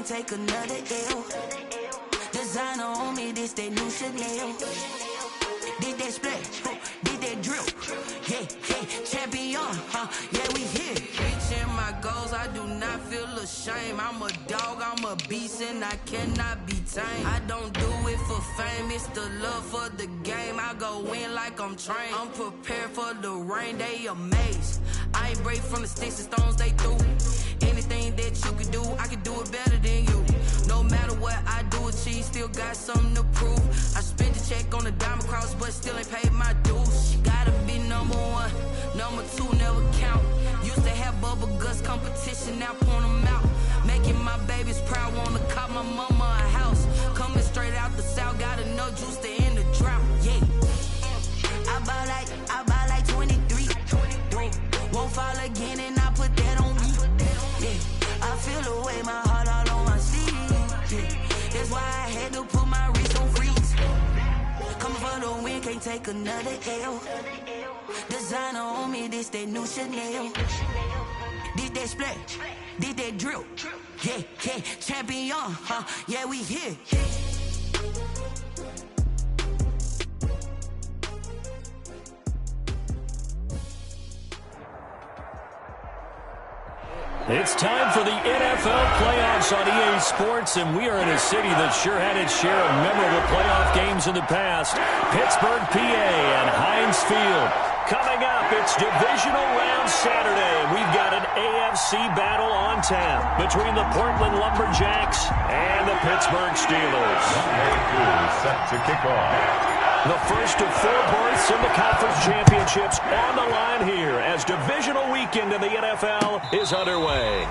can't take another L. Designer on me, this that new Chanel. Did that splash, did that drill. Yeah, champion, yeah, we here. Reaching my goals, I do not feel ashamed. I'm a dog, I'm a beast, and I cannot be tamed. I don't do it for fame, it's the love for the game. I go in like I'm trained. I'm prepared for the rain, they amazed. I ain't break from the sticks and stones they threw. Anything that you can do, I can do it better than you. No matter what I do achieve, still got something to prove. I spent the check on the diamond cross, but still ain't paid my dues. Gotta be number one, number two never count. Used to have bubble guts competition, now point them out. Making my babies proud, wanna cop my mama a house. Coming straight out the south, got enough juice to end the drought. Yeah, I buy like 23. Won't fall again, and I put that on me. Yeah, I feel the way, my heart all on my sleeve. Yeah, that's why I had to put my wrist on freeze. Coming for the win, can't take another L. Designer on me, this that new Chanel. Did that splash, did that drill. Yeah, champion, yeah, we here. It's time for the NFL playoffs on EA Sports, and we are in a city that sure had its share of memorable playoff games in the past. Pittsburgh, PA, and Heinz Field. Coming up, it's Divisional Round Saturday. We've got an AFC battle on tap between the Portland Lumberjacks and the Pittsburgh Steelers. Set to kick off. The first of four berths in the conference championships on the line here as divisional weekend in the NFL is underway.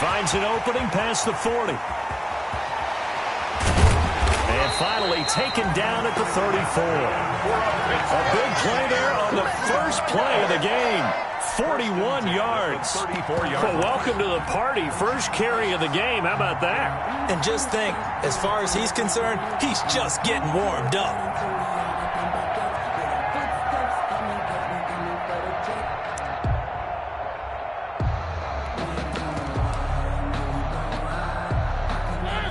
Finds an opening past the 40. And finally taken down at the 34. A big play there on the first play of the game. 41 yards. Well, welcome to the party. First carry of the game. How about that? And just think, as far as he's concerned, he's just getting warmed up.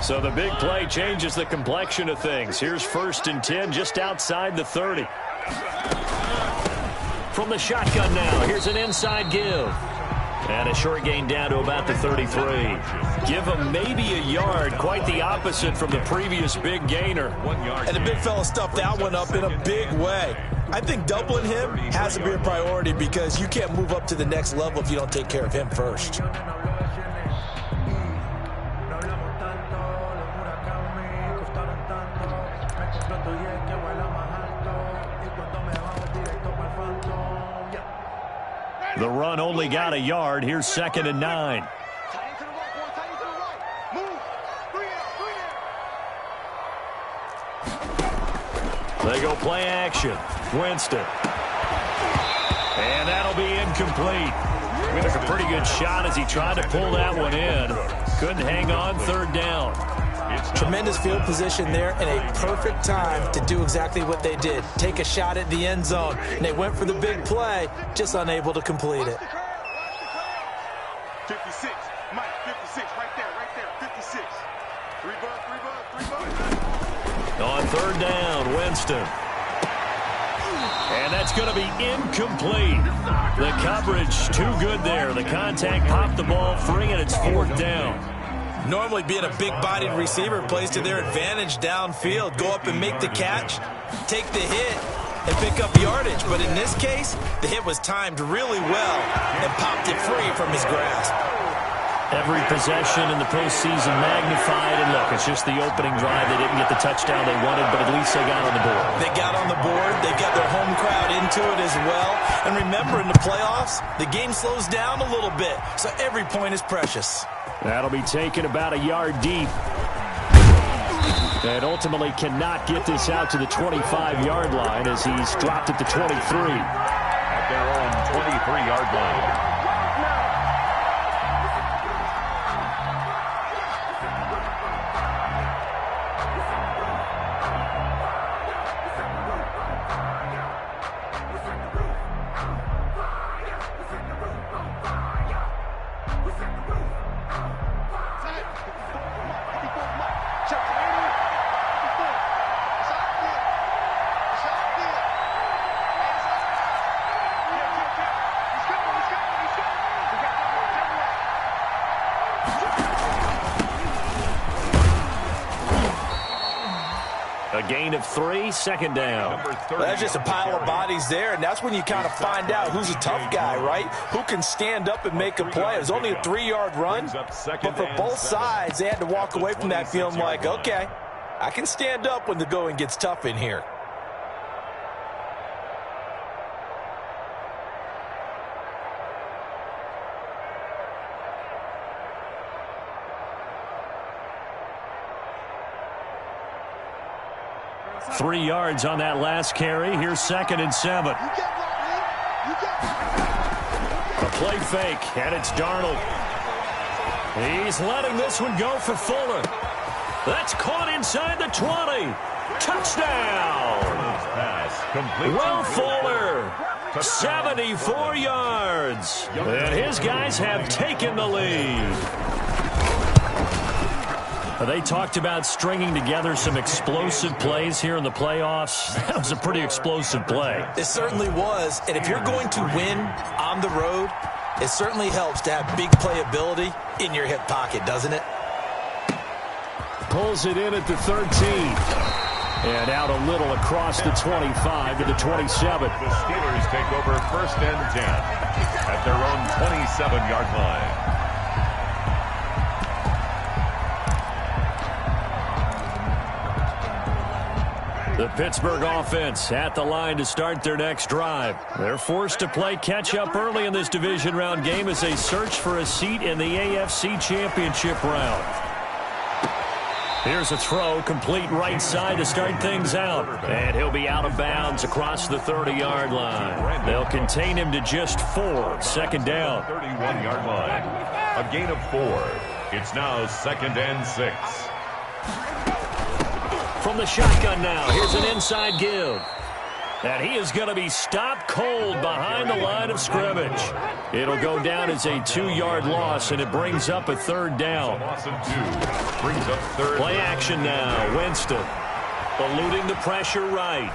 So the big play changes the complexion of things. Here's 1st and 10 just outside the 30. From the shotgun now, here's an inside give. And a short gain down to about the 33. Give him maybe a yard, quite the opposite from the previous big gainer. And the big fella stuffed that one up in a big way. I think doubling him has to be a priority because you can't move up to the next level if you don't take care of him first. The run only got a yard. Here's 2nd and 9. They go play action. Winston. And that'll be incomplete. He took a pretty good shot as he tried to pull that one in. Couldn't hang on. 3rd down. Tremendous field position there and a perfect time to do exactly what they did. Take a shot at the end zone. And they went for the big play, just unable to complete it. 56. Mike, 56. Right there. 56. 3 bucks. On 3rd down, Winston. And that's going to be incomplete. The coverage too good there. The contact popped the ball free, and it's 4th down. Normally being a big-bodied receiver plays to their advantage downfield. Go up and make the catch, take the hit, and pick up yardage. But in this case, the hit was timed really well and popped it free from his grasp. Every possession in the postseason magnified, and look, it's just the opening drive. They didn't get the touchdown they wanted, but at least they got on the board. They got on the board. They got their home crowd into it as well. And remember, in the playoffs, the game slows down a little bit, so every point is precious. That'll be taken about a yard deep. And ultimately cannot get this out to the 25-yard line as he's dropped at the 23. At their own 23-yard line. A gain of 3, second down. Well, that's just a pile of bodies there, and that's when you kind of find out who's a tough guy, right? Who can stand up and make a play. It was only a 3-yard run, but for both sides, they had to walk away from that feeling like, okay, I can stand up when the going gets tough in here. Three yards on that last carry. Here's 2nd and 7. A play fake, and it's Darnold. He's letting this one go for Fuller. That's caught inside the 20. Touchdown! Will Fuller, 74 yards. And his guys have taken the lead. They talked about stringing together some explosive plays here in the playoffs. That was a pretty explosive play. It certainly was. And if you're going to win on the road, it certainly helps to have big playability in your hip pocket, doesn't it? Pulls it in at the 13. And out a little across the 25 to the 27. The Steelers take over 1st and 10 at their own 27-yard line. The Pittsburgh offense at the line to start their next drive. They're forced to play catch-up early in this division round game as they search for a seat in the AFC Championship round. Here's a throw, complete right side to start things out. And he'll be out of bounds across the 30-yard line. They'll contain him to just 4, 2nd down. 31-yard line. A gain of 4. It's now 2nd and 6. From the shotgun now, here's an inside give. And he is going to be stopped cold behind the line of scrimmage. It'll go down as a 2-yard loss, and it brings up a 3rd down. Loss of 2. Brings up 3rd. Play action now. Winston eluding the pressure right.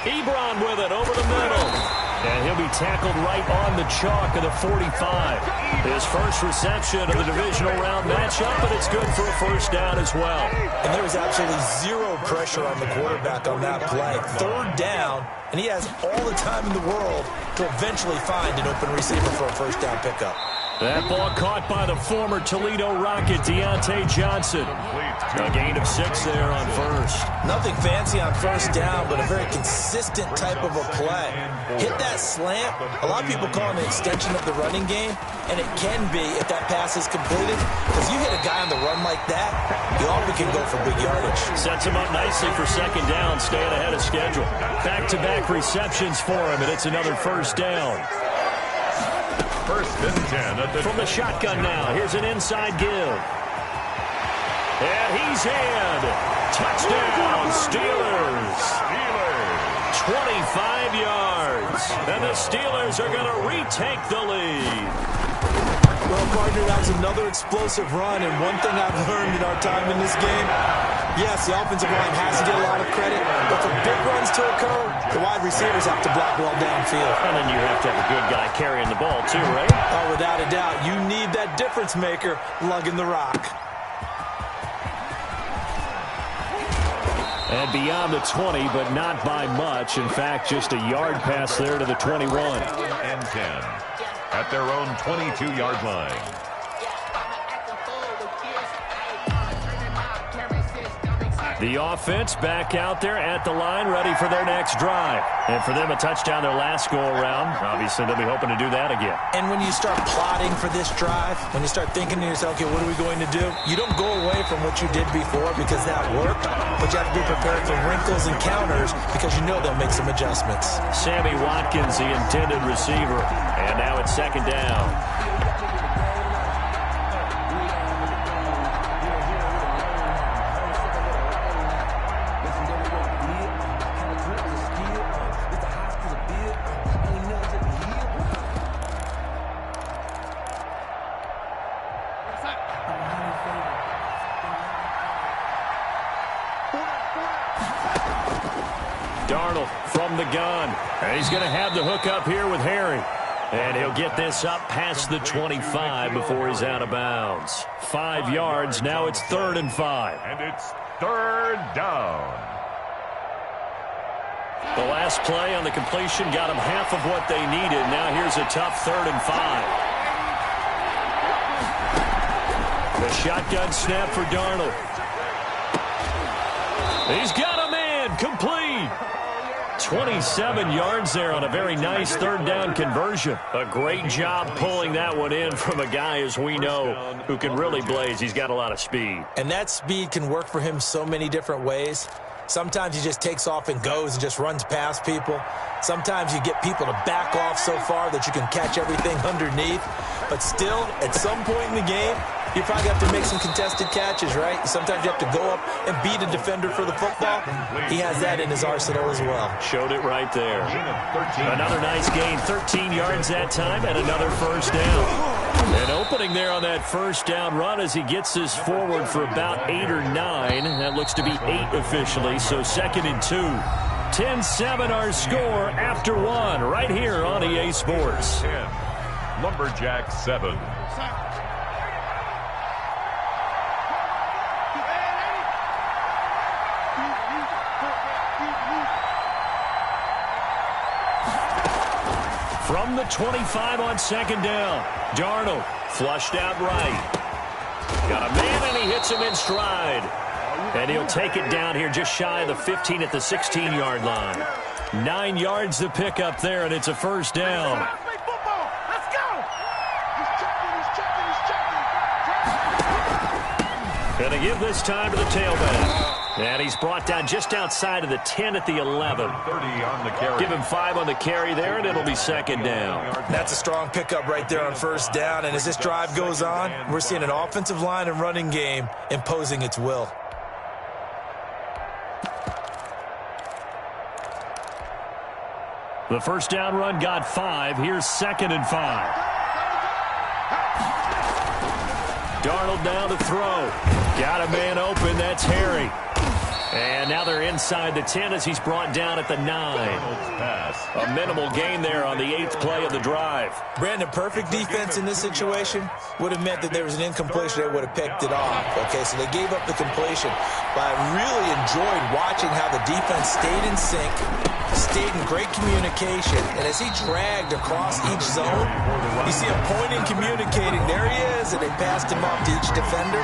Ebron with it over the middle. And he'll be tackled right on the chalk of the 45. His first reception of the divisional round matchup, but it's good for a 1st down as well. And there was absolutely zero pressure on the quarterback on that play. 3rd down, and he has all the time in the world to eventually find an open receiver for a 1st down pickup. That ball caught by the former Toledo Rocket, Deontay Johnson. A gain of 6 there on 1st. Nothing fancy on 1st down, but a very consistent type of a play. Hit that slant. A lot of people call it an extension of the running game, and it can be if that pass is completed. Because you hit a guy on the run like that, you often can go for big yardage. Sets him up nicely for 2nd down, staying ahead of schedule. Back-to-back receptions for him, and it's another 1st down. 1st and 10 at the... From the shotgun now, here's an inside give. And he's in. Touchdown, Steelers. 25 yards. And the Steelers are going to retake the lead. Well, partner, that was another explosive run, and one thing I've learned in our time in this game, yes, the offensive line has to get a lot of credit, but for big runs to occur, the wide receivers have to block well downfield. And then you have to have a good guy carrying the ball too, right? Oh, without a doubt. You need that difference maker lugging the rock. And beyond the 20, but not by much. In fact, just a yard pass there to the 21. And 10 at their own 22-yard line. The offense back out there at the line, ready for their next drive. And for them, a touchdown their last go-around. Obviously, they'll be hoping to do that again. And when you start plotting for this drive, when you start thinking to yourself, okay, what are we going to do? You don't go away from what you did before because that worked, but you have to be prepared for wrinkles and counters because you know they'll make some adjustments. Sammy Watkins, the intended receiver. And now it's second down. Darnold from the gun. And he's going to have the hook up here with Harry. And he'll get this up past the 25 before he's out of bounds. 5 yards. Now it's 3rd and 5. And it's 3rd down. The last play on the completion got them half of what they needed. Now here's a tough 3rd and 5. The shotgun snap for Darnold. He's got a man. Complete. 27 yards there on a very nice 3rd down conversion. A great job pulling that one in from a guy, as we know, who can really blaze. He's got a lot of speed. And that speed can work for him so many different ways. Sometimes he just takes off and goes and just runs past people. Sometimes you get people to back off so far that you can catch everything underneath. But still, at some point in the game, you probably have to make some contested catches, right? Sometimes you have to go up and beat a defender for the football. He has that in his arsenal as well. Showed it right there. Another nice gain, 13 yards that time, and another 1st down. And opening there on that 1st down run as he gets this forward for about 8 or 9. That looks to be 8 officially, so 2nd and 2. 10-7 our score after 1 right here on EA Sports. 10. Lumberjacks 7. From the 25 on 2nd down. Darnold flushed out right. Got a man, and he hits him in stride. And he'll take it down here just shy of the 15 at the 16-yard line. 9 yards to pick up there, and it's a 1st down. Going to give this time to the tailback. And he's brought down just outside of the 10 at the 11. 30 on the carry. Give him 5 on the carry there, and it'll be 2nd down. That's a strong pickup right there on 1st down. And as this drive goes on, we're seeing an offensive line and running game imposing its will. The 1st down run got 5. Here's 2nd and 5. Darnold down to throw. Got a man open. That's Harry. And now they're inside the 10 as he's brought down at the 9. A minimal gain there on the 8th play of the drive. Brandon, perfect defense in this situation would have meant that there was an incompletion. They would have picked it off. Okay, so they gave up the completion. But I really enjoyed watching how the defense stayed in sync, stayed in great communication. And as he dragged across each zone, you see him pointing, communicating. There he is, and they passed him off to each defender.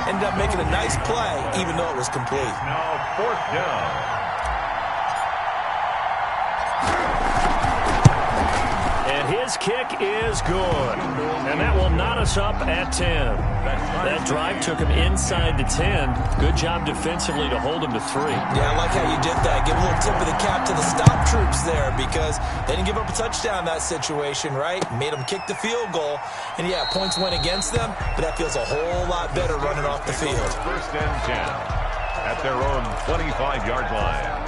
Ended up making a nice play, even though it was complete. Now 4th down. And his kick is good. And that will knot us up at 10. That drive took him inside the 10. Good job defensively to hold him to 3. Yeah, I like how you did that. Give a little tip of the cap to the stop troops there because they didn't give up a touchdown in that situation, right? Made them kick the field goal. And, yeah, points went against them, but that feels a whole lot better running off the field. 1st and 10 at their own 25-yard line.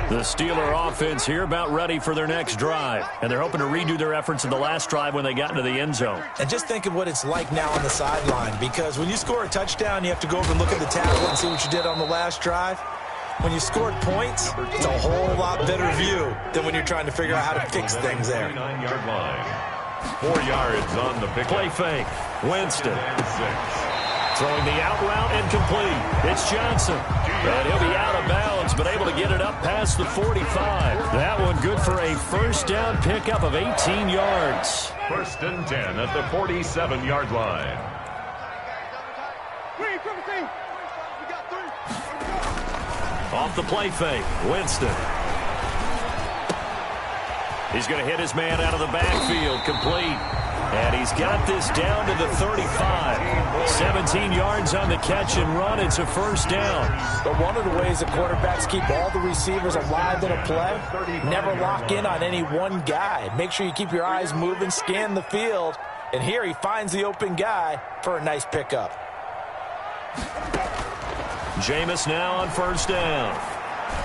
The Steeler offense here about ready for their next drive. And they're hoping to redo their efforts in the last drive when they got into the end zone. And just think of what it's like now on the sideline because when you score a touchdown, you have to go over and look at the tackle and see what you did on the last drive. When you scored points, it's a whole lot better view than when you're trying to figure out how to fix things there. 9-yard line. 4 yards on the pick. Play fake. Winston. Throwing the out route and complete. It's Johnson. And he'll be out of bounds downs, but able to get it up past the 45. That one good for a first down pickup of 18 yards. 1st and 10 at the 47-yard line. Off the play fake, Winston. He's going to hit his man out of the backfield, complete. And he's got this down to the 35. 17 yards on the catch and run. It's a first down. But one of the ways the quarterbacks keep all the receivers alive in a play, never lock in on any one guy. Make sure you keep your eyes moving, scan the field. And here he finds the open guy for a nice pickup. Jameis now on first down.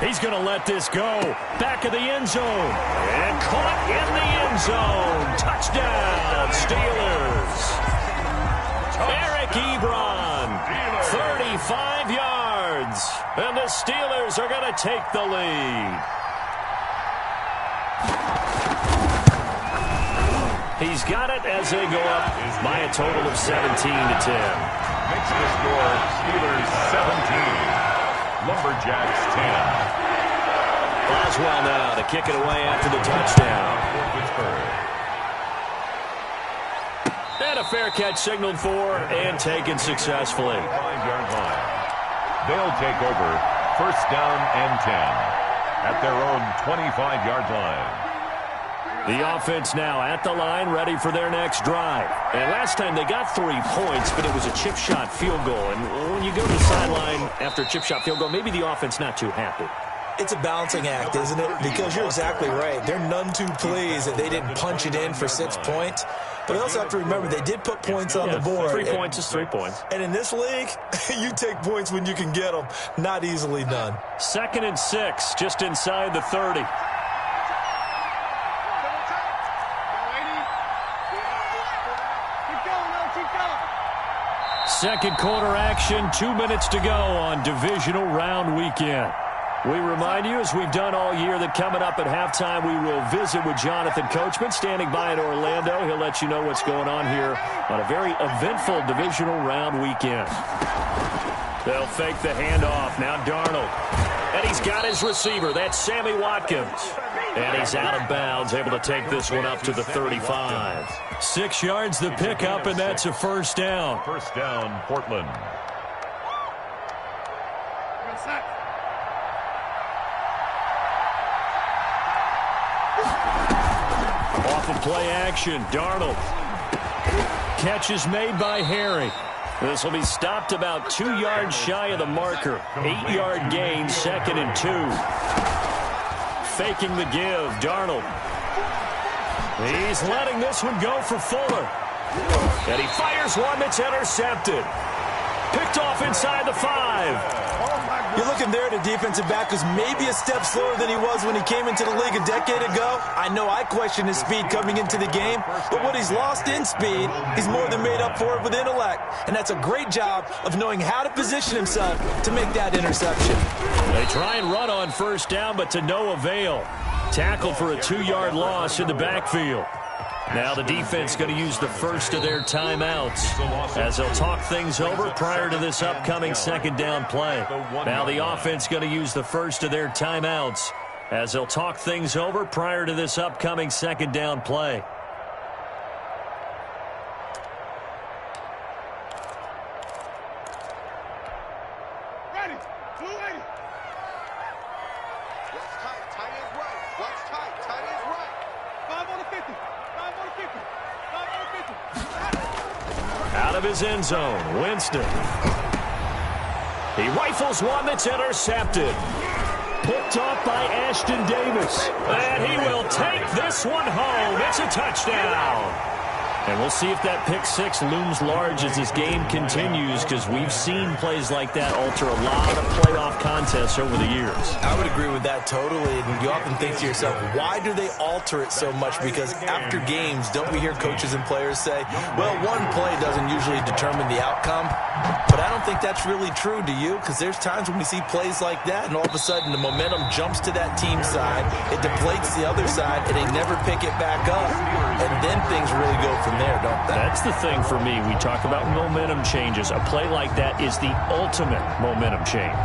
He's going to let this go. Back of the end zone. And caught in the end zone. Touchdown, Steelers. Eric Ebron, 35 yards. And the Steelers are going to take the lead. He's got it as they go up by a total of 17-10. Makes the score Steelers 17. Lumberjacks 10. Boswell now to kick it away after the touchdown. And a fair catch signaled for and taken successfully. 5-yard line. They'll take over 1st down and 10 at their own 25-yard line. The offense now at the line, ready for their next drive. And last time they got 3 points, but it was a chip shot field goal. And when you go to the sideline after a chip shot field goal, maybe the offense not too happy. It's a balancing act, isn't it? Because you're exactly right. They're none too pleased that they didn't punch it in for 6 points. But we also have to remember they did put points on the board. 3 points is 3 points. And in this league, you take points when you can get them. Not easily done. 2nd and 6, just inside the 30. Second quarter action, 2 minutes to go on divisional round weekend. We remind you, as we've done all year, that coming up at halftime, we will visit with Jonathan Coachman, standing by in Orlando. He'll let you know what's going on here on a very eventful divisional round weekend. They'll fake the handoff. Now Darnold. And he's got his receiver. That's Sammy Watkins. And he's out of bounds, able to take this one up to the 35. 6 yards the pickup, and that's a first down. First down, Portland. Off of play action, Darnold. Catch is made by Harry. This will be stopped about 2 yards shy of the marker. 8-yard gain, 2nd and 2. Faking the give, Darnold. He's letting this one go for Fuller. And he fires one that's intercepted. Picked off inside the 5. You're looking there at a defensive back who's maybe a step slower than he was when he came into the league a decade ago. I know I questioned his speed coming into the game, but what he's lost in speed, he's more than made up for it with intellect. And that's a great job of knowing how to position himself to make that interception. They try and run on first down, but to no avail. Tackled for a 2-yard loss in the backfield. Now the defense going to use the first of their timeouts as they'll talk things over prior to this upcoming 2nd down play. Now the offense going to use the first of their timeouts as they'll talk things over prior to this upcoming 2nd down play. Out of his end zone, Winston. He rifles one that's intercepted. Picked off by Ashton Davis. And he will take this one home. It's a touchdown. And we'll see if that pick six looms large as this game continues, because we've seen plays like that alter a lot of playoff contests over the years. I would agree with that totally. And you often think to yourself, why do they alter it so much? Because after games, don't we hear coaches and players say, well, one play doesn't usually determine the outcome? But I don't think that's really true, do you? Because there's times when we see plays like that, and all of a sudden the momentum jumps to that team side, it deflates the other side, and they never pick it back up. And then things really go from there, don't they? That's the thing for me. We talk about momentum changes. A play like that is the ultimate momentum change.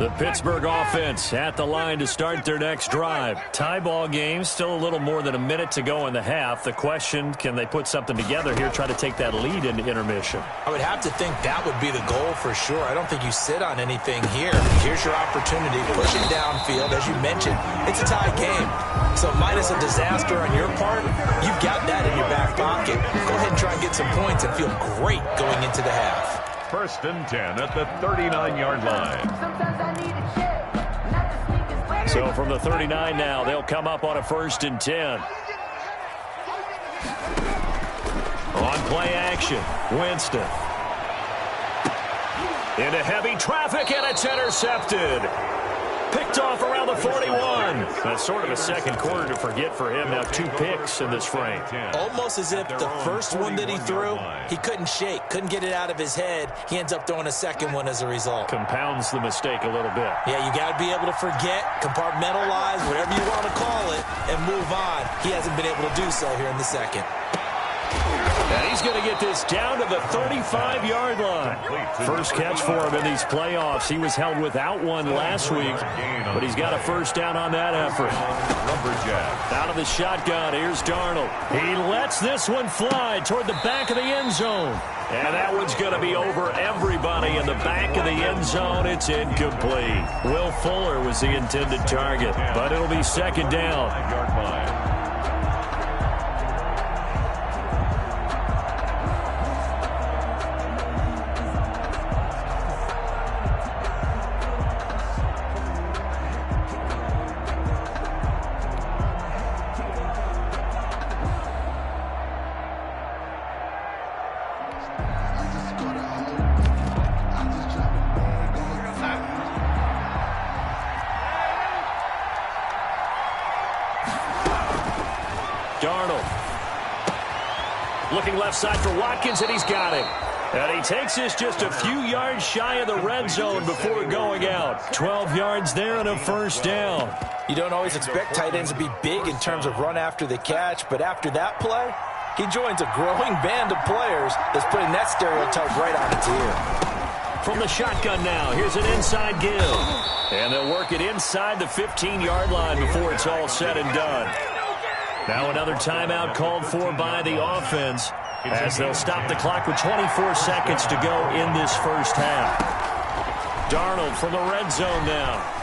The Pittsburgh offense at the line to start their next drive. Tie ball game, still a little more than a minute to go in the half. The question, can they put something together here, try to take that lead into intermission? I would have to think that would be the goal for sure. I don't think you sit on anything here. Here's your opportunity. Push it downfield. As you mentioned, it's a tie game. So minus a disaster on your part, you've got that in your back pocket. Go ahead and try and get some points and feel great going into the half. 1st and 10 at the 39-yard line. So from the 39 now, they'll come up on a 1st and 10. On play action, Winston. Into heavy traffic, and it's intercepted. Picked off around the 41. That's sort of a second quarter to forget for him. Now 2 picks in this frame. Almost as if the first one that he threw, he couldn't shake, couldn't get it out of his head. He ends up throwing a second one as a result. Compounds the mistake a little bit. Yeah, you got to be able to forget, compartmentalize, whatever you want to call it, and move on. He hasn't been able to do so here in the second. And he's going to get this down to the 35-yard line. First catch for him in these playoffs. He was held without one last week, but he's got a first down on that effort. Out of the shotgun, here's Darnold. He lets this one fly toward the back of the end zone. And that one's going to be over everybody in the back of the end zone. It's incomplete. Will Fuller was the intended target, but it'll be second down. Darnold. Looking left side for Watkins, and he's got him. And he takes this just a few yards shy of the red zone before going out. 12 yards there and a first down. You don't always expect tight ends to be big in terms of run after the catch, but after that play, he joins a growing band of players that's putting that stereotype right on its ear. From the shotgun now, here's an inside give. And they'll work it inside the 15-yard line before it's all said and done. Now another timeout called for by the offense as they'll stop the clock with 24 seconds to go in this first half. Darnold from the red zone now.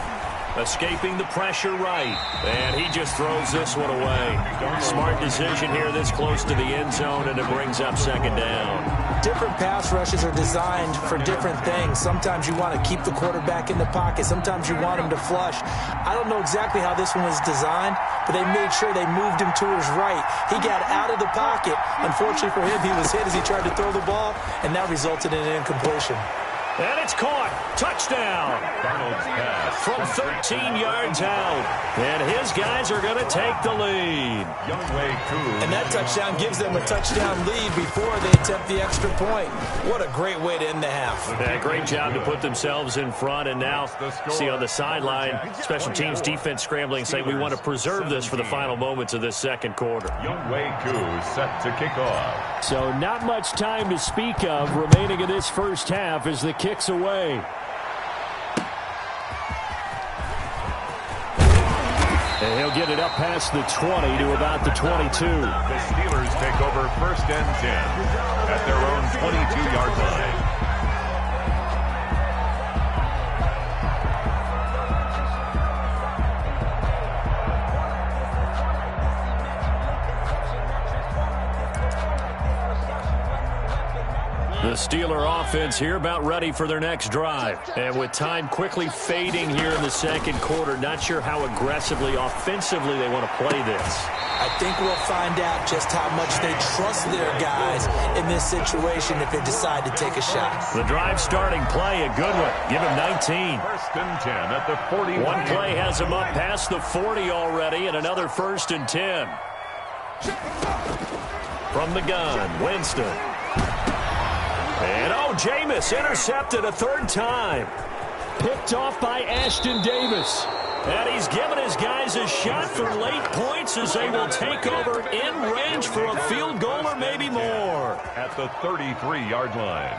Escaping the pressure right. And he just throws this one away. Smart decision here this close to the end zone, and it brings up second down. Different pass rushes are designed for different things. Sometimes you want to keep the quarterback in the pocket. Sometimes you want him to flush. I don't know exactly how this one was designed, but they made sure they moved him to his right. He got out of the pocket. Unfortunately for him, he was hit as he tried to throw the ball, and that resulted in an incompletion. And it's caught. Touchdown. From 13 yards out. And his guys are going to take the lead. And that touchdown gives them a touchdown lead before they attempt the extra point. What a great way to end the half. Yeah, great job to put themselves in front. And now, see on the sideline, special teams defense scrambling, saying we want to preserve this for the final moments of this second quarter. Younghoe Koo set to kick off. So not much time to speak of remaining in this first half as the kicks away. And he'll get it up past the 20 to about the 22. The Steelers take over 1st and 10 at their own 22-yard line. The Steeler offense here about ready for their next drive. And with time quickly fading here in the second quarter, not sure how aggressively, offensively they want to play this. I think we'll find out just how much they trust their guys in this situation if they decide to take a shot. The drive starting play, a good one. Give him 19. 1st and 10 at the 40. One play has him up past the 40 already, and another 1st and 10. From the gun, Winston. And, Jameis intercepted a third time. Picked off by Ashton Davis. And he's given his guys a shot for late points as they will take over in range for a field goal or maybe more. At the 33-yard line.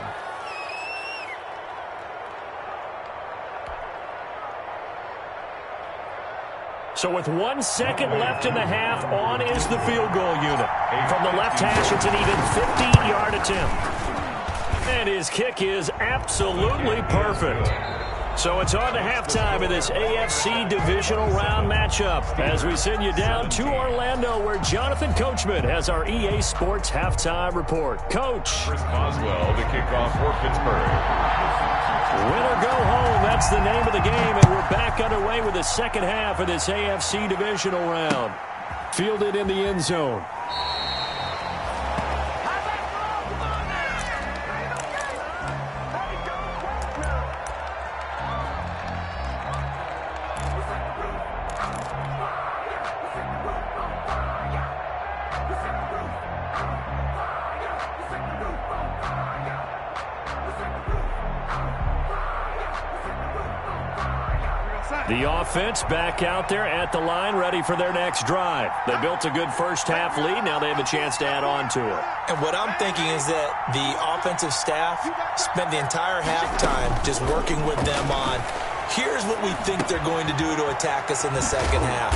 So with 1 second left in the half, on is the field goal unit. From the left hash, it's an even 50-yard attempt. And his kick is absolutely perfect. So it's on to halftime of this AFC divisional round matchup as we send you down to Orlando where Jonathan Coachman has our EA Sports halftime report. Coach. Chris Boswell to kick off for Pittsburgh. Win or go home, that's the name of the game, and we're back underway with the second half of this AFC divisional round. Fielded in the end zone. The offense back out there at the line, ready for their next drive. They built a good first-half lead. Now they have a chance to add on to it. And what I'm thinking is that the offensive staff spent the entire halftime just working with them on, here's what we think they're going to do to attack us in the second half.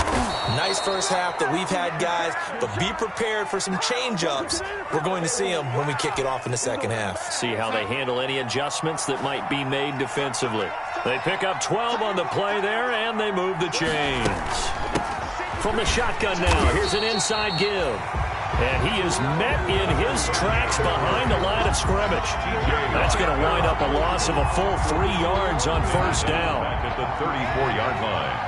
Nice first half that we've had, guys, but be prepared for some change-ups. We're going to see them when we kick it off in the second half. See how they handle any adjustments that might be made defensively. They pick up 12 on the play there, and they move the chains. From the shotgun now, here's an inside give. And he is met in his tracks behind the line of scrimmage. That's going to wind up a loss of a full 3 yards on first down. Back at the 34-yard line.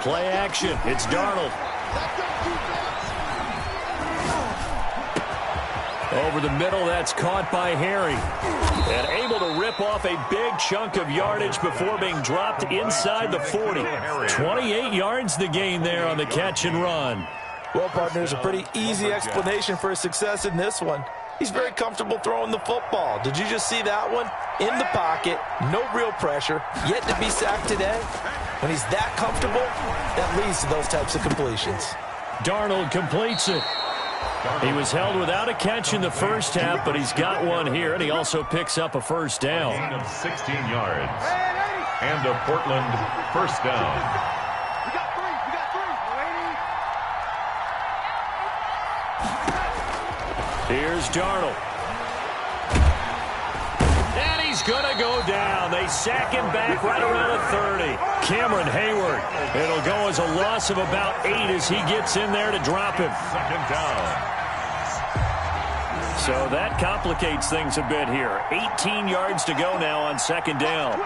Play action. It's Darnold. Over the middle, that's caught by Harry. And able to rip off a big chunk of yardage before being dropped inside the 40. 28 yards the gain there on the catch and run. Well, partners, a pretty easy explanation for his success in this one. He's very comfortable throwing the football. Did you just see that one? In the pocket, no real pressure, yet to be sacked today. When he's that comfortable, that leads to those types of completions. Darnold completes it. He was held without a catch in the first half, but he's got one here, and he also picks up a first down. Gain of 16 yards. And a Portland first down. We got three. Here's Darnold. And he's going to go down. They sack him back right around the 30. Cameron Hayward. It'll go as a loss of about 8 as he gets in there to drop him. Second down. So that complicates things a bit here. 18 yards to go now on second down.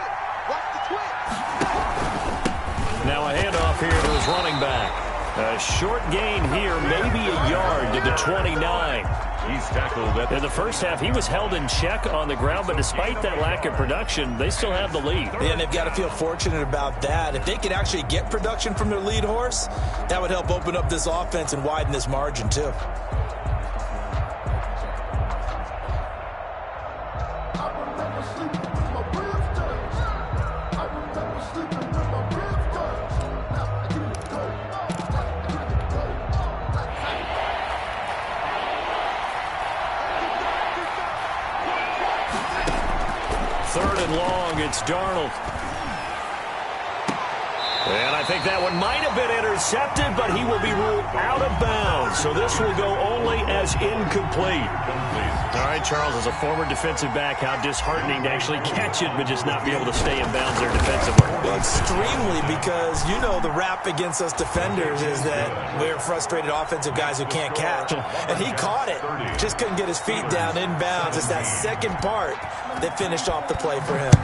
Now a handoff here to his running back. A short gain here, maybe a yard to the 29. He's tackled at in the first half. He was held in check on the ground, but despite that lack of production, they still have the lead. Yeah, and they've got to feel fortunate about that. If they could actually get production from their lead horse, that would help open up this offense and widen this margin too. Third and long, it's Darnold. And I think that one might have been intercepted, but he will be ruled out of bounds. So this will go only as incomplete. All right, Charles, as a former defensive back, how disheartening to actually catch it, but just not be able to stay in bounds there defensively. Well, extremely, because you know the rap against us defenders is that we're frustrated offensive guys who can't catch. And he caught it, just couldn't get his feet down in bounds. It's that second part that finished off the play for him.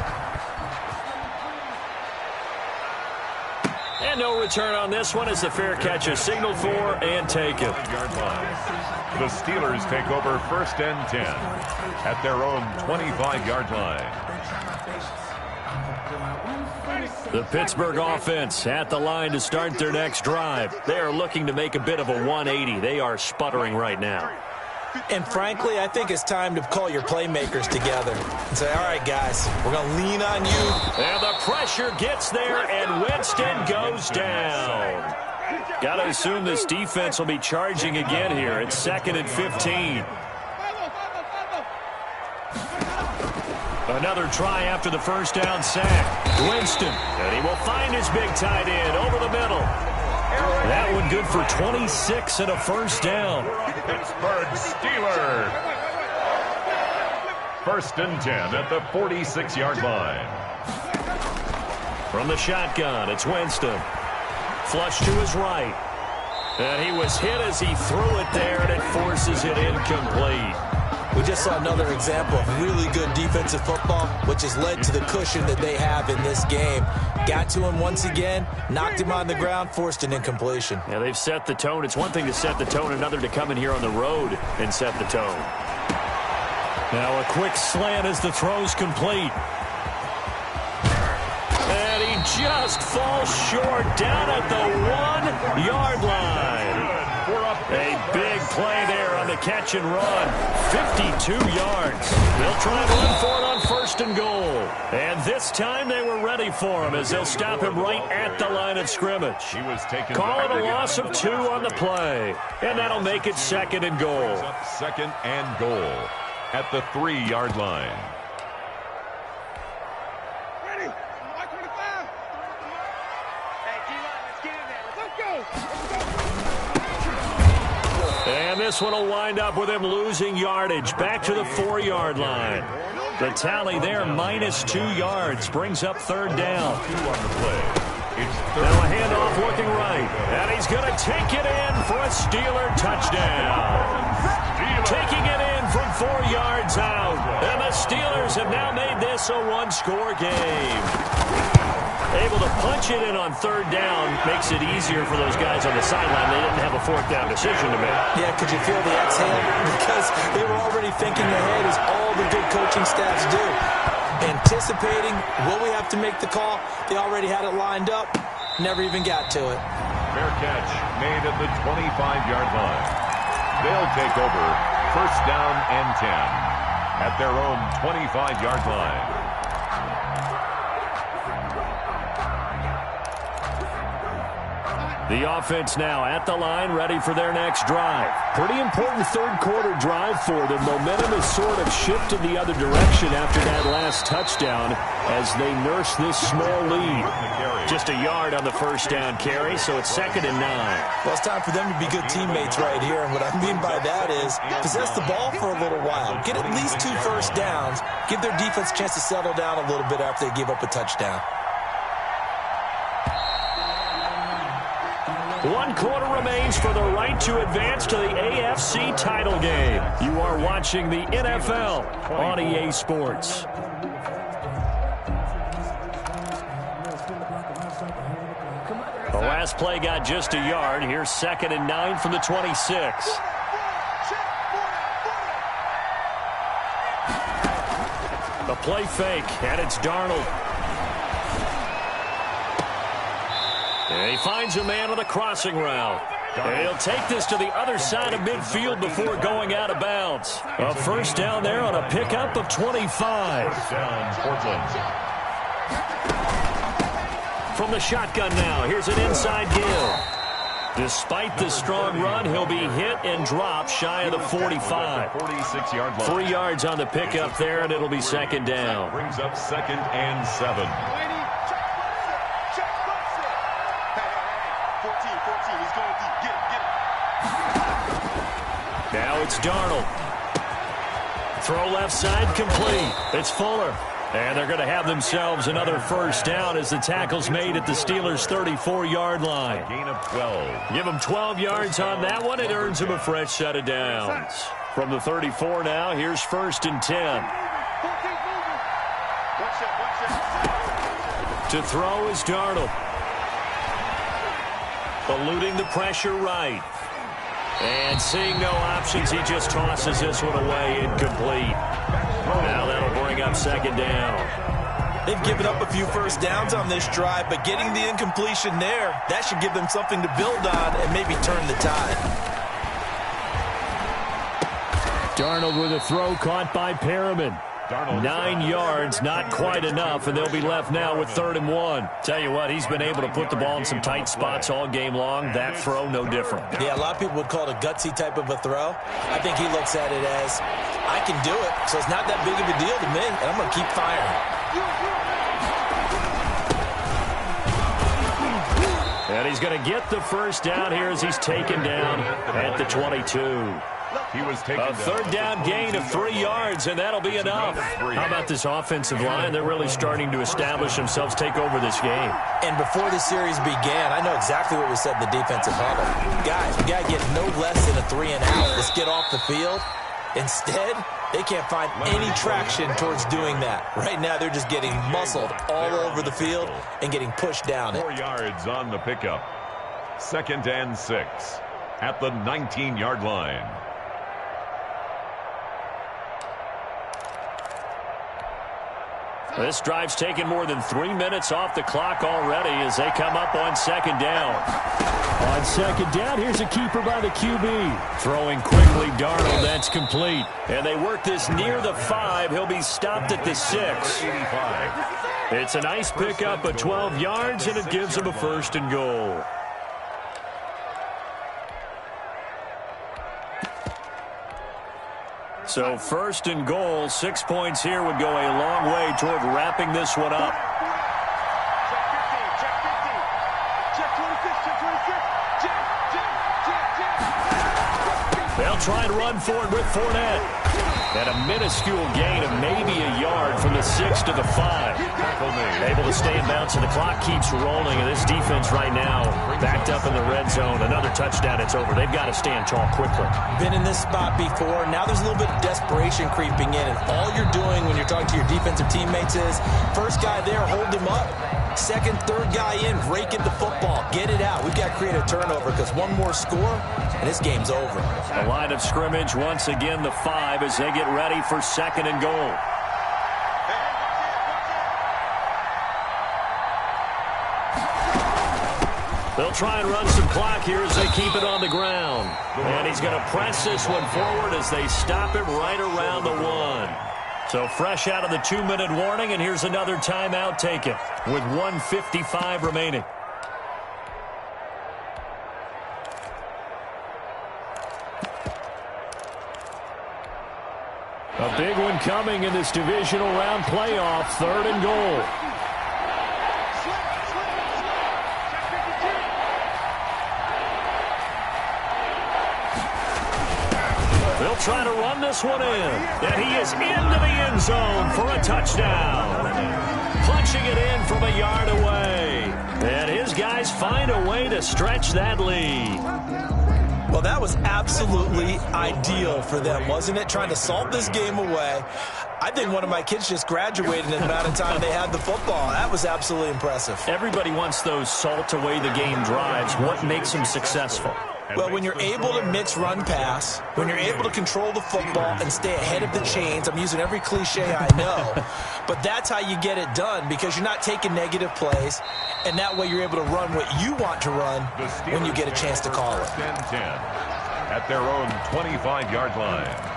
And no return on this one as the fair catch is signaled for and taken. The Steelers take over first and 10 at their own 25-yard line. The Pittsburgh offense at the line to start their next drive. They are looking to make a bit of a 180. They are sputtering right now. And frankly, I think it's time to call your playmakers together and say, all right, guys, we're going to lean on you. And the pressure gets there, and Winston goes down. Got to assume this defense will be charging again here. It's 2nd and 15. A Another try after the first down sack. Winston, and he will find his big tight end over the middle. That one good for 26 and a first down. Pittsburgh Steelers. 1st and 10 at the 46-yard line. From the shotgun, it's Winston. Flush to his right. And he was hit as he threw it there, and it forces it incomplete. We just saw another example of really good defensive football, which has led to the cushion that they have in this game. Got to him once again, knocked him on the ground, forced an incompletion. Yeah, they've set the tone. It's one thing to set the tone, another to come in here on the road and set the tone. Now a quick slant as the throw's complete. And he just falls short down at the 1-yard line. A big play there on the catch and run. 52 yards. They'll try and run for it on 1st and goal. And this time they were ready for him as they'll stop him right at the line of scrimmage. Call it a loss of 2 on the play. And that'll make it 2nd and goal. 2nd and goal at the 3-yard line. Ready? 125. Hey, D-line, let's get in there. Let's go. And this one will wind up with him losing yardage. Back to the 4-yard line. The tally there, -2 yards, brings up 3rd down. 2 on the play. It's 3rd. Now a handoff looking right. And he's going to take it in for a Steeler touchdown. Taking it in from 4 yards out. And the Steelers have now made this a 1-score game. Able to punch it in on 3rd down makes it easier for those guys on the sideline. They didn't have a 4th down decision to make. Yeah, could you feel the exhale? Because they were already thinking ahead, as all the good coaching staffs do. Anticipating, will we have to make the call? They already had it lined up. Never even got to it. Fair catch made at the 25-yard line. They'll take over 1st down and 10 at their own 25-yard line. The offense now at the line, ready for their next drive. Pretty important 3rd quarter drive for them. Momentum has sort of shifted the other direction after that last touchdown as they nurse this small lead. Just a yard on the 1st down carry, so it's 2nd and 9. Well, it's time for them to be good teammates right here, and what I mean by that is possess the ball for a little while. Get at least 2 first downs. Give their defense a chance to settle down a little bit after they give up a touchdown. 1 quarter remains for the right to advance to the AFC title game. You are watching the NFL on EA Sports. The last play got just a yard. Here's 2nd and 9 from the 26. The play fake, and it's Darnold. And he finds a man on the crossing route. And he'll take this to the other side of midfield before going out of bounds. A 1st down there on a pickup of 25. Down, Portland. From the shotgun now, here's an inside give. Despite the strong run, he'll be hit and dropped shy of the 45. 46-yard line. 3 yards on the pickup there, and it'll be 2nd down. Brings up 2nd and 7. 14, he's going deep. Get it. Now it's Darnold. Throw left side complete. It's Fuller. And they're going to have themselves another 1st down as the tackle's made at the Steelers' 34-yard line. Gain of 12. Give them 12 yards on that one. It earns them a fresh set of downs. From the 34 now, here's 1st and 10. To throw is Darnold. Eluding the pressure right. And seeing no options, he just tosses this one away, incomplete. Now that'll bring up 2nd down. They've given up a few 1st downs on this drive, but getting the incompletion there, that should give them something to build on and maybe turn the tide. Darnold with a throw caught by Perriman. 9 yards, not quite enough, and they'll be left now with 3rd and 1. Tell you what, he's been able to put the ball in some tight spots all game long. That throw, no different. Yeah, a lot of people would call it a gutsy type of a throw. I think he looks at it as I can do it, so it's not that big of a deal to me, and I'm going to keep firing. And he's going to get the first down here as he's taken down at the 22. He was taken a third down gain of 3 yards, and that'll be enough. How about this offensive line? They're really starting to establish themselves, take over this game. And before the series began, I know exactly what we said in the defensive huddle. Guys, we got to get no less than a 3-and-out. Let's get off the field. Instead, they can't find any traction towards doing that. Right now, they're just getting muscled all over the field and getting pushed down. 4 yards on the pickup. 2nd and 6 at the 19-yard line. This drive's taken more than 3 minutes off the clock already as they come up on 2nd down. On 2nd down, here's a keeper by the QB. Throwing quickly, Darnold, that's complete. And they work this near the 5. He'll be stopped at the 6. It's a nice pickup of 12 yards, and it gives him a 1st and goal. So 1st and goal, 6 points here would go a long way toward wrapping this one up. They'll try and run for it with Fournette. And a minuscule gain of maybe a yard from the 6 to the 5. Able to stay in bounds, and the clock keeps rolling. And this defense right now backed up in the red zone. Another touchdown, it's over. They've got to stand tall quickly. Been in this spot before. Now there's a little bit of desperation creeping in. And all you're doing when you're talking to your defensive teammates is, first guy there, hold him up. Second, third guy in, rake at the football. Get it out. We've got to create a turnover because one more score, and this game's over. The line of scrimmage, once again, the 5 as they get ready for 2nd and goal. They'll try and run some clock here as they keep it on the ground. And he's going to press this one forward as they stop it right around the 1. So fresh out of the 2-minute warning, and here's another timeout taken with 1:55 remaining. A big one coming in this divisional round playoff, 3rd and goal. They'll try to run this one in, and he is into the end zone for a touchdown. Punching it in from a yard away. And his guys find a way to stretch that lead. Well, that was absolutely ideal for them, wasn't it? Trying to salt this game away. I think one of my kids just graduated in the amount of time they had the football. That was absolutely impressive. Everybody wants those salt away the game drives. What makes them successful? Well, when you're able to mix run-pass, when you're able to control the football and stay ahead of the chains, I'm using every cliche I know, but that's how you get it done because you're not taking negative plays, and that way you're able to run what you want to run when you get a chance to call it. 10 at their own 25-yard line.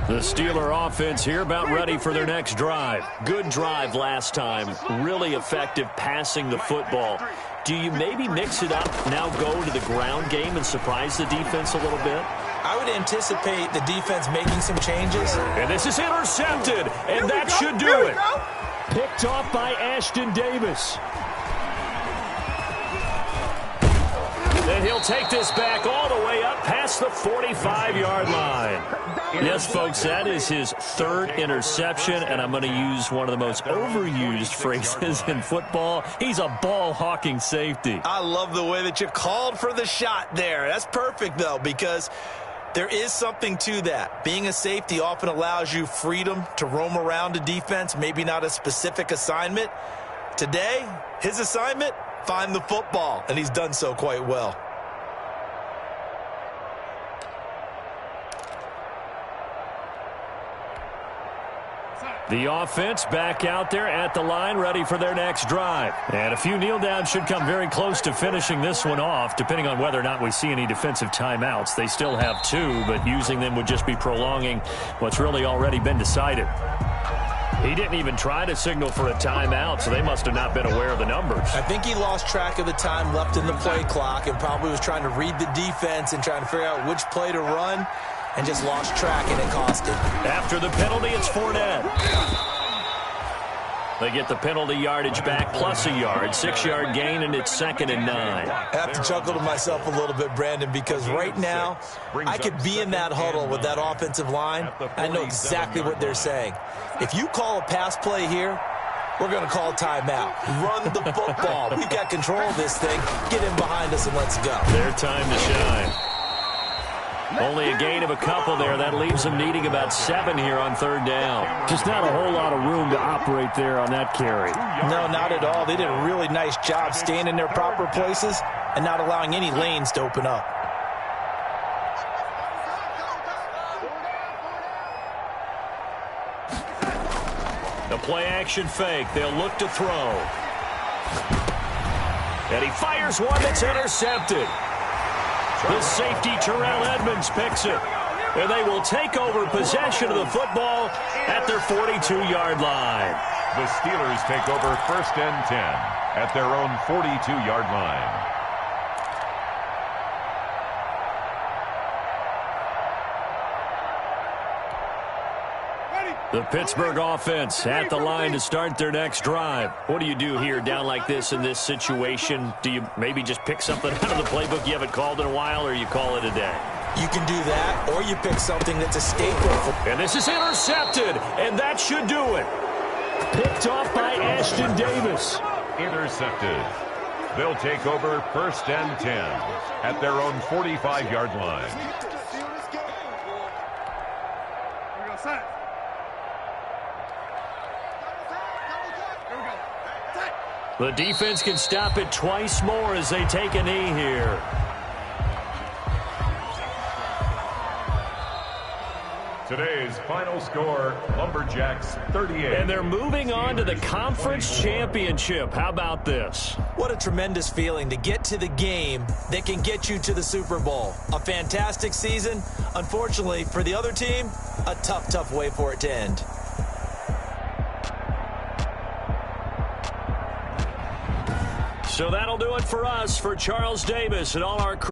The Steeler offense here about ready for their next drive. Good drive last time. Really effective passing the football. Do you maybe mix it up, now go to the ground game and surprise the defense a little bit? I would anticipate the defense making some changes. And this is intercepted, and that should do it. Picked off by Ashton Davis. Then he'll take this back all the way up past the 45-yard line. Yes, folks, that is his 3rd interception, and I'm going to use one of the most overused phrases in football. He's a ball-hawking safety. I love the way that you called for the shot there. That's perfect, though, because there is something to that. Being a safety often allows you freedom to roam around a defense, maybe not a specific assignment. Today, his assignment, find the football, and he's done so quite well. The offense back out there at the line, ready for their next drive. And a few kneel downs should come very close to finishing this one off, depending on whether or not we see any defensive timeouts. They still have 2, but using them would just be prolonging what's really already been decided. He didn't even try to signal for a timeout, so they must have not been aware of the numbers. I think he lost track of the time left in the play clock and probably was trying to read the defense and trying to figure out which play to run and just lost track, and it cost him. After the penalty, it's Fournette. They get the penalty yardage back plus a yard, 6-yard gain, and it's 2nd and 9. I have to chuckle to myself a little bit, Brandon, because right now I could be in that huddle with that offensive line. I know exactly what they're saying. If you call a pass play here, we're going to call a timeout. Run the football. We've got control of this thing. Get in behind us and let's go. Their time to shine. Only a gain of a couple there. That leaves them needing about 7 here on 3rd down. Just not a whole lot of room to operate there on that carry. No, not at all. They did a really nice job staying in their proper places and not allowing any lanes to open up. The play-action fake. They'll look to throw. And he fires one that's intercepted. The safety, Terrell Edmonds, picks it. And they will take over possession of the football at their 42-yard line. The Steelers take over 1st and 10 at their own 42-yard line. The Pittsburgh offense at the line to start their next drive. What do you do here down like this in this situation? Do you maybe just pick something out of the playbook you haven't called in a while, or you call it a day? You can do that, or you pick something that's a staple. And this is intercepted, and that should do it. Picked off by Ashton Davis. Intercepted. They'll take over 1st and 10 at their own 45-yard line. The defense can stop it twice more as they take a knee here. Today's final score, Lumberjacks 38. And they're moving on to the conference championship. How about this? What a tremendous feeling to get to the game that can get you to the Super Bowl. A fantastic season. Unfortunately, for the other team, a tough, tough way for it to end. So that'll do it for us. For Charles Davis and all our crew.